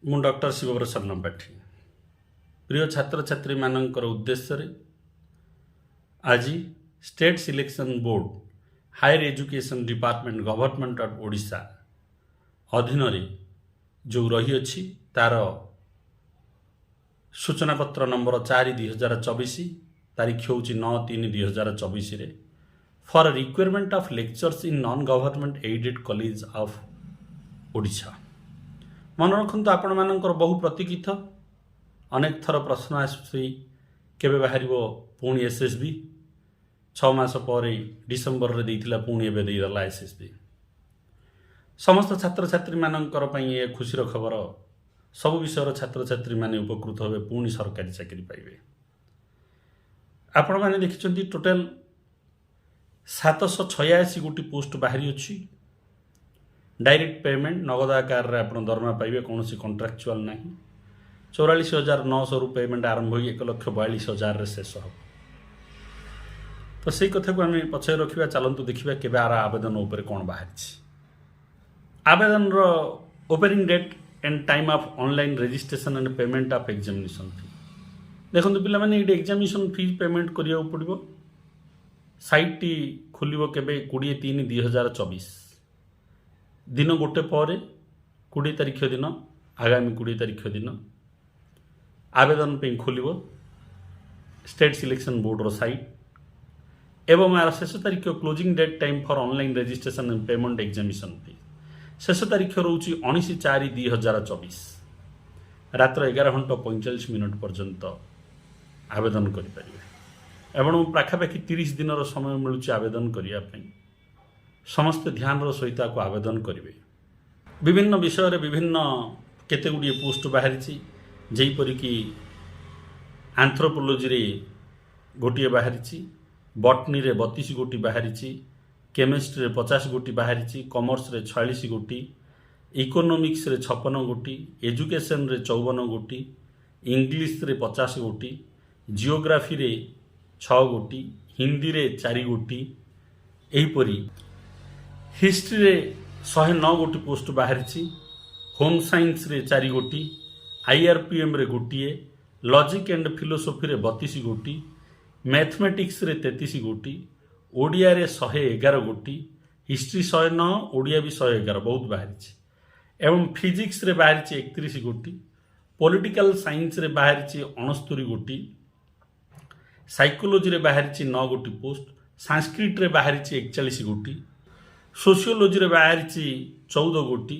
ମୁଁ ଡକ୍ଟର ଶିବପ୍ରସନ୍ନ ପାଠୀ। ପ୍ରିୟ ଛାତ୍ରଛାତ୍ରୀ ମାନଙ୍କର ଉଦ୍ଦେଶ୍ୟରେ ଆଜି state selection board higher education department government of Odisha ଅଧୀନରେ ଯେଉଁ ରହିଅଛି ତାର ସୂଚନାପତ୍ର ନମ୍ବର 4/2024 ତାରିଖ ହେଉଛି 9/3/2024 for requirement of lectures in non government aided college of Odisha. ମନେ ରଖନ୍ତୁ, ଆପଣମାନଙ୍କର ବହୁ ପ୍ରତୀକ୍ଷିତ ଅନେକ ଥର ପ୍ରଶ୍ନ ଆସୁଛି କେବେ ବାହାରିବ ପୁଣି SSB। 6 ମାସ ପରେ ଡିସେମ୍ବରରେ ଦେଇଥିଲା, ପୁଣି ଏବେ ଦେଇଦେଲା SSB। ସମସ୍ତ ଛାତ୍ରଛାତ୍ରୀମାନଙ୍କର ପାଇଁ ଏ ଖୁସିର ଖବର, ସବୁ ବିଷୟର ଛାତ୍ରଛାତ୍ରୀମାନେ ଉପକୃତ ହେବେ, ପୁଣି ସରକାରୀ ଚାକିରି ପାଇବେ। ଆପଣମାନେ ଦେଖିଛନ୍ତି ଟୋଟାଲ 786 ଗୋଟି ପୋଷ୍ଟ ବାହାରି ଅଛି। डायरेक्ट पेमेंट नगद आकार आप दरमा पाइबे, कौन कंट्राक्चुअल ना। 44,900 रु पेमेंट आरंभ हो 1,42,000 शेष हम। तो से कथा को आम पछे रखा, चलतु देखा के आवेदन उपर कौन बाहर। आवेदन opening date and time of online registration and payment of examination fee. देखो पिला माने ये एग्जामिनेशन फी पेमेंट करिया पड़ो। साइट टी खोलिबो केबे 20/3/2024 दिन गोटे पर 20 तारिख दिन, आगामी 20 तारिख दिन आवेदन पे खोल स्टेट सिलेक्शन बोर्ड रो साइट एवं यार शेष तारीख closing date time for online registration and payment examination fee शेष तारीख रोचे 19/4/2024 रात्र 11:45 पर्यंत आवेदन करें। एवं पाखापाखि 30 दिन समय मिलूँ आवेदन करने। समस्त ध्यान सहित को आवेदन करेंगे। विभिन्न विषय विभिन्न केते गुड़िए पोस्ट बाहरी, जहीपरिक आंथ्रोपोलोजी रे गोटे बाहरी, बटनी रे 32 गोटी बाहरी, केमिस्ट्री रे 50 गोटी बाहरी, कॉमर्स रे 46 गोटी, इकोनॉमिक्स रे 56 गोटी, एजुकेशन रे 54 गोटी, इंग्लिश रे 50 गोटी, जियोग्राफी रे 6 गोटी, हिंदी रे 4 गोटी, एहीपरी हिस्ट्री रे 109 गोटी पोस्ट बाहरी, होम साइंस रे 4 गोटी, IRPM रे गोटे, लॉजिक एंड फिलोसोफी रे 32 गोटी, मैथमेटिक्स रे 33 गोटी, ओडिया रे 111 गोटी, हिस्ट्री 109, ओडिया भी 111 बहुत बाहरी, एवं फिजिक्स रे बाहरी 31 गोटी, पॉलिटिकल साइंस रे बाहरी 69 गोटी, साइकोलॉजी रे बाहरी 9 गोटी पोस्ट, संस्कृत रे बाहरी 41 गोटी, सोशियोलॉजी रे बाहरी 14 गोटी,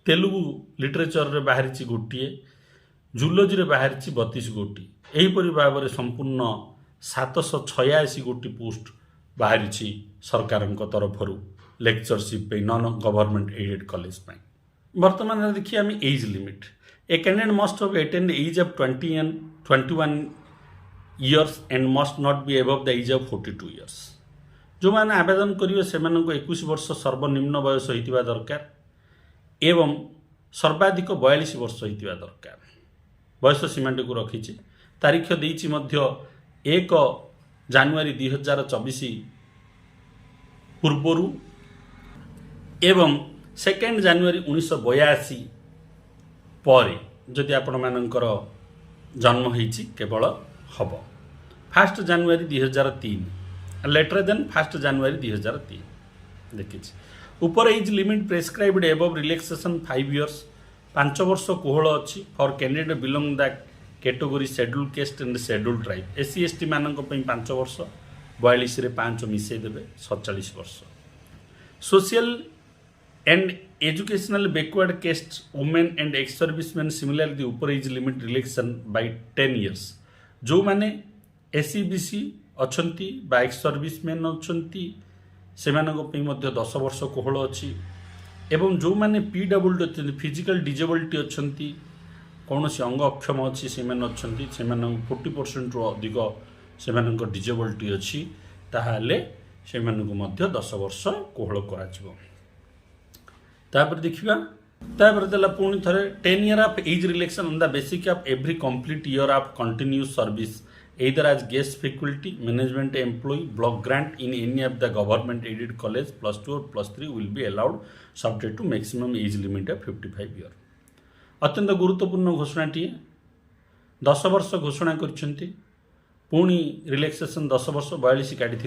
तेलुगु लिटरेचर रे बाहरी गोटे, जूलॉजी रे बाहरी 32 गोटी। एहीपरि भाव में संपूर्ण 786 गोटी पोस्ट बाहरी सरकार तरफ लेक्चरशिप पे नॉन गवर्नमेंट एडेड कॉलेज। वर्तमान देखिए आम age limit. A candidate must have attained age of 21 years and must not be above the age of 42 years. जो मैंने आवेदन करेंगे से 21 वर्ष सर्वनिम्न बयस होता दरकार एवं सर्वाधिक 42 वर्ष होता दरकार। बयस सीमाटी को रखी तारीख देती 1 जानुआरी 2024 पूर्वर एवं 2 जानुआरी 1982 पर जदि आपण मानकर जन्म होती केवल हम 1 जानुआरी 2003 लेटर देन 1 जानुआरी 2003 देखी ऊपर age limit prescribed above relaxation 5 years 5 वर्ष कोहल अच्छी for candidate belong the category schedule caste and schedule tribe. SC ST मानक 5 वर्ष 42 रे 5 मिसई देवे 47 वर्ष। Social and educational backward caste women and ex serviceman similarly ऊपर age limit relaxation by 10 years. जो माने SCBC अच्छी बा एक्स सर्विसमैन अच्छी से 10 वर्ष कोहल अच्छी एवं जो मैंने PWD अच्छी फिजिकल डिजेबिलिटी अच्छा कौन सी अंग अक्षम अच्छी से 40% रु अधिक से डिजेबिलिटी अच्छी ताहले से 10 वर्ष कोहल कर देखा। पुणी थे 10 year of age relaxation on the basic of every complete year of continuous service either as guest faculty, management employee, block grant in any of the government aided college, +2 or +3 will be allowed subject to maximum age limit of 55 years. अत्यंत गुरुत्वपूर्ण घोषणाटीए 10 वर्ष घोषणा करछन्ती पुणी relaxation 10 वर्ष 42 काढ़ी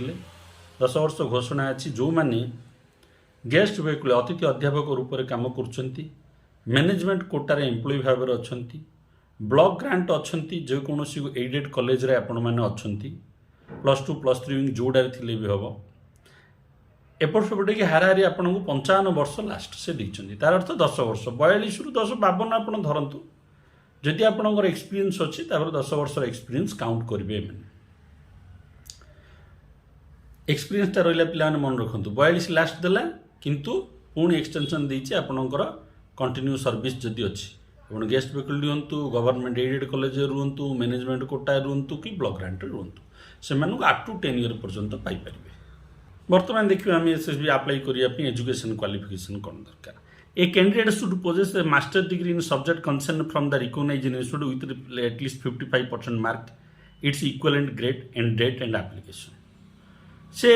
10 वर्ष घोषणा अच्छी जो माने गेस्ट वेहिकल अतिथि अध्यापक रूप से काम कर मैनेजमेंट कोटार एम्प्लॉय भाव में अच्छा ब्लॉक ग्रांट अच्छा जेकोसी एडेड कॉलेज रे आपण मैंने अच्छा +2 +3 जोड़ार थे भी हम एपट सेपटे कि हाराहारी आपन को 55 वर्ष लास्ट से देते तार अर्थ 10 वर्ष 42 रु 10 52 आप धरतु जदि आपंकर एक्सपीरियंस अच्छी 10 वर्ष एक्सपीरियंस काउंट करेंगे एक्सपीरियंस रहा पिला मन रखु 42 लास्ट देला किंतु पुणी एक्सटेंशन देती आपणकर कंटिन्यू सर्विस जदि अच्छी आप गेस्ट फैकल्टी रुहतु गवर्नमेंट एडेड कॉलेज रुहतु मैनेजमेंट कोटा रुहतु कि ब्लॉक ग्रांट रुहतु से अप टू 10 ईयर पर्यंत पाइपर बर्तमान देखिए आम SSB अप्लाई करने एजुकेशन क्वालिफिकेशन कौन दरकार a candidate should possess a master degree in subject concern from the recognised institute with at least 55% mark its equivalent grade and date and application से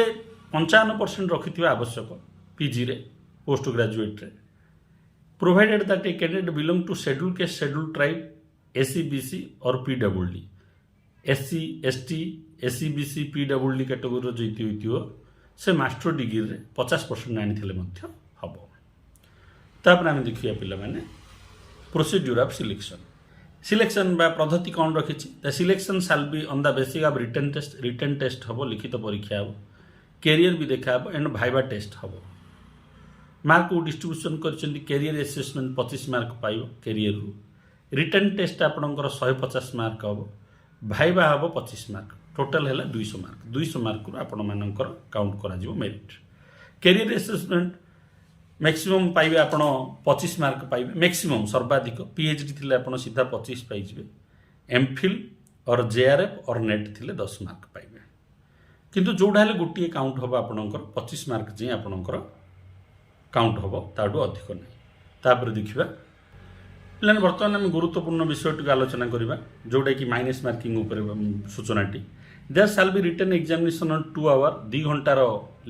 55% रखि आवश्यक पीजी रे पोस्ट ग्रेजुएट रे provided that a candidate belong to schedule caste schedule tribe SC/BC और PWD SC ST SC/BC PWD category जीति होइतियो से master degree रे 50% आनी हम तापर आम देखिए पिला माने प्रोसीड्यूर ऑफ सिलेक्शन बा पद्धति कौन रखी the selection shall be on the basic of written test हम लिखित परीक्षा हम कैरियर भी देखा एंड भाइबा टेस्ट हम मार्क को डिस्ट्रीब्यूशन कर कैरियर असेसमेंट 25 मार्क पाइब कैरियर रु रिटन टेस्ट आपणकर 150 मार्क हम भाइबा हम 25 मार्क टोटाल है 200 मार्क आपण मानकर काउंट करा मेरिट कैरियर असेसमेंट मैक्सिमम पाइबे आपण 25 मार्क पाइबे मैक्सिमम सर्वाधिक PhD थिले आपण सीधा 25 पाइबे एमफिल और JRF और नेट थिले 10 मार्क पाइबे किंतु जोड़ा हेले गोटे काउंट हम आपणकर 25 मार्क जे आपणकर काउंट हम ताडू अधिक नहीं तापर देखिबा प्लान बर्तमान आम गुरुत्वपूर्ण विषयटी आलोचना करबा जोटा कि माइनस मार्किंग ऊपर सूचनाटी there shall be written examination on 2 hour 2 घंटार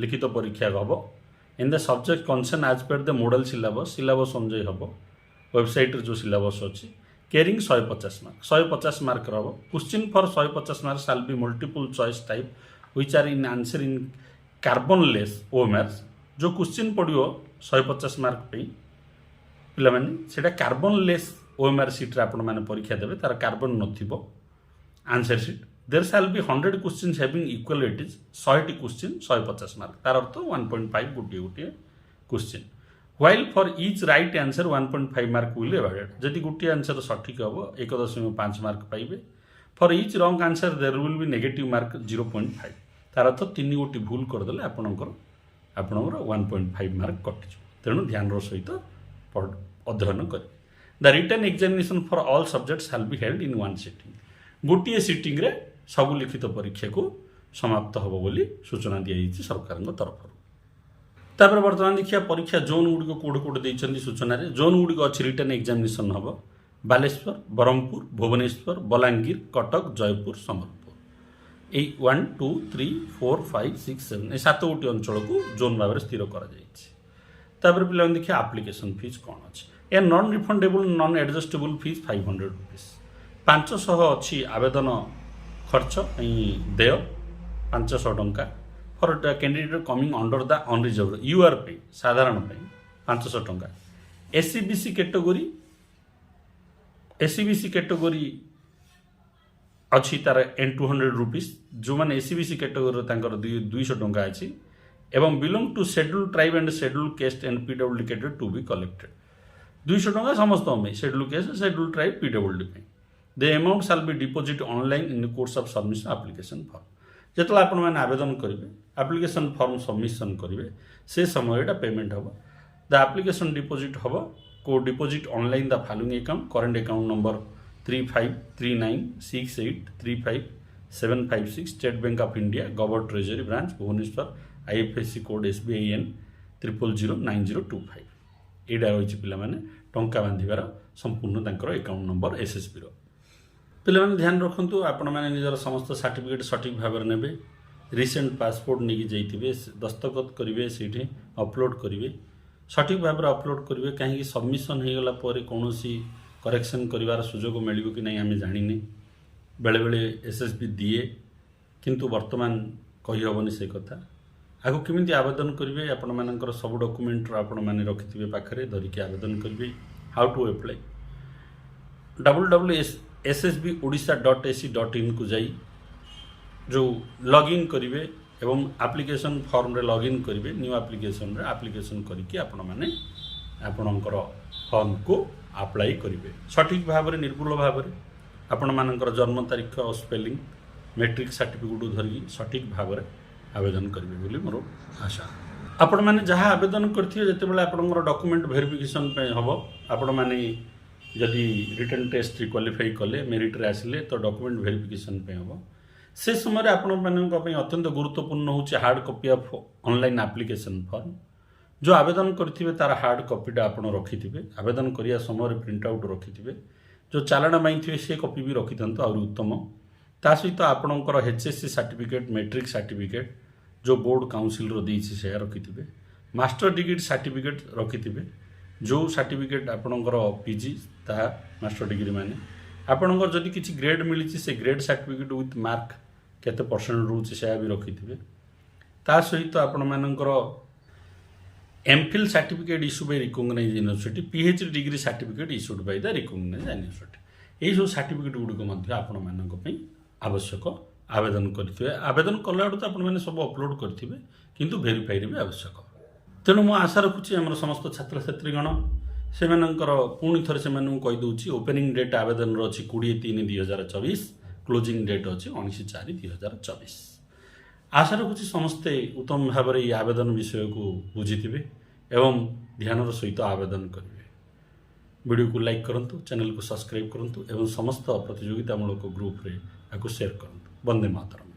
लिखित परीक्षा हम in the subject concern as per the model syllabus अनुଯାୟୀ हम वेबसाइट जो सिलेबस अच्छी कैरिंग 150 मार्क हम question for 150 mark shall be multiple choice type which are in answer in carbonless OMR जो क्वेश्चन पड़ो 150 मार्क पे पिला माने सेटा कार्बनलेस ओएमआर सीट रे आपण माने परीक्षा देबे तार कार्बन नथिबो answer sheet there shall be 100 questions having equal weightage 100 question 150 mark तार अर्थ 1.5 गोटे question while for each right answer 1.5 mark will avoided जदि गोटे आंसर सठिक हम 1.5 मार्क पाइबे for each wrong answer there will be negative mark 0.5 तार अर्थ 3 गोटी भूल करदेले आपणकर 1.5 मार्क कटि तेणु ध्यान सहित अध्ययन करें the written examination for all subjects shall be held in one sitting गोटे सिटिंग रे सब लिखित परीक्षा को समाप्त हम बोली सूचना दी सरकार तरफ तापर बर्तमान देखिए परीक्षा जोन गुड़िक कोड कोड देते सूचना रे जोन गुड़िक अच्छी रिटन एग्जामिनेशन हम बालेश्वर ब्रह्मपुर भुवनेश्वर बलांगीर कटक जयपुर संबलपुर 1 2 3 4 5 6 7 ये 7 गोटी अंचल को जोन भाव में स्थिर कर पे देखिए आप्लिकेसन फीस कौन अच्छी a non refundable non adjustable fees 500 rupees 500 अच्छी आवेदन खर्च देय 500 टंका for candidate coming under the unreserve UR पे साधारण 500 टंका SC/BC कैटेगोरी अच्छी तार 200 रुपीज जो मैंने SC/BC कैटेगोरी 200 टंका अच्छी एवं belong to schedule tribe and schedule caste and PWD category to be collected 200 टंका समस्त schedule caste schedule tribe PWD पे the amount shall be deposit online in course of submission application form जिते आप आवेदन करेंगे एप्लिकेशन फॉर्म सबमिशन करेंगे से समय पेमेंट हम द एप्लिकेशन डिपोजिट हम को deposit online the following account current account number 353968355756 State Bank of India government treasury branch Bhubaneswar IFSC code SBIN 0009025 यहाँ रही पे टंका बांधार संपूर्ण अकाउंट नंबर SSB पे ध्यान रखु आपण मैंने निजर समस्त सर्टिफिकेट सठिक भाव में ने रिसेंट पासपोर्ट नहीं जाइए दस्तखत करेंगे से अपलोड करेंगे सठिक भाव में अपलोड करेंगे कहीं सबमिशन हो गला कौन करेक्शन करिवार सुजोग मिलिबो कि नहीं आमे जानिने बेले बेले एसएसबी दिए किंतु वर्तमान कही हेबनी से कथा आगु केमिति आवेदन करिवे आपण मानकर सब डॉक्यूमेंट आपण माने रखिथिबे पाखरे धरिके आवेदन करिवे हाउ टू अप्लाई www.ssbodisha.ac.in को जाई जो लॉगिन करिवे एवं एप्लिकेशन फॉर्म रे लॉगिन करिवे न्यू एप्लिकेशन रे एप्लिकेशन करिके आपण माने आपणकर फॉर्म को अप्लाई करिवे सठिक भाव रे निर्भुल भाव रे आपण मानकर जन्म तारीख और स्पेलिंग मैट्रिक सर्टिफिकेट धरिकी सठिक भाव रे आवेदन करिवे बोली मोर आशा आपण माने जहाँ आवेदन करथिबे जेतेबेले आपणकर डॉक्यूमेंट वेरिफिकेशन पे हबो आपण माने जदि रिटन टेस्ट क्वालिफाई कले मेरिट रे आसिले तो डॉक्यूमेंट वेरिफिकेशन पे हबो से समय आपण मानक अत्यंत गुरुत्वपूर्ण होची hard copy of online application form जो आवेदन करथिबे तार हार्ड कॉपीटा आपण रखिथिबे आवेदन करिया समय प्रिंट आउट रखिथिबे जो चालाण माइथिबे से कॉपी भी रखिथंतो और उत्तम ता सहित आपणकर एचएससी सर्टिफिकेट मैट्रिक सर्टिफिकेट जो बोर्ड काउंसिल रो देछि से रखिथिबे मास्टर डिग्री सर्टिफिकेट रखिथिबे जो सर्टिफिकेट आपणकर पीजी ता मास्टर डिग्री माने आपणकर जदि किछि ग्रेड मिलिछि से ग्रेड सर्टिफिकेट विथ मार्क केते परसेंट रहउछि से भी रखिथिबे ता सहित आपण मानकर MPhil certificate issue by recognised university PhD degree certificate issued by the recognised university एई जो सर्टिफिकेट गुडी मध्य आपण मानक पई आवश्यक आवेदन करथिबे आवेदन कला तो आपण माने सब अपलोड करथिबे किंतु वेरीफाई भी आवश्यक तेणु मु आशा रखुछि हमर समस्त छात्र छात्रीगण से पुणी थे से कही दूसरी ओपनिंग डेट आवेदन अच्छी 20/3/2024 क्लोजिंग डेट अच्छी 19/4/2024 आशा रखुछि समस्ते उत्तम भाव में ये आवेदन विषय को बुझीथिबे एवं ध्यान सहित आवेदन करेंगे वीडियो को लाइक करंतु चैनल को सब्सक्राइब करंतु एवं समस्त प्रतियोगितामूलक ग्रुप रे शेयर करंतु वंदे मातरम।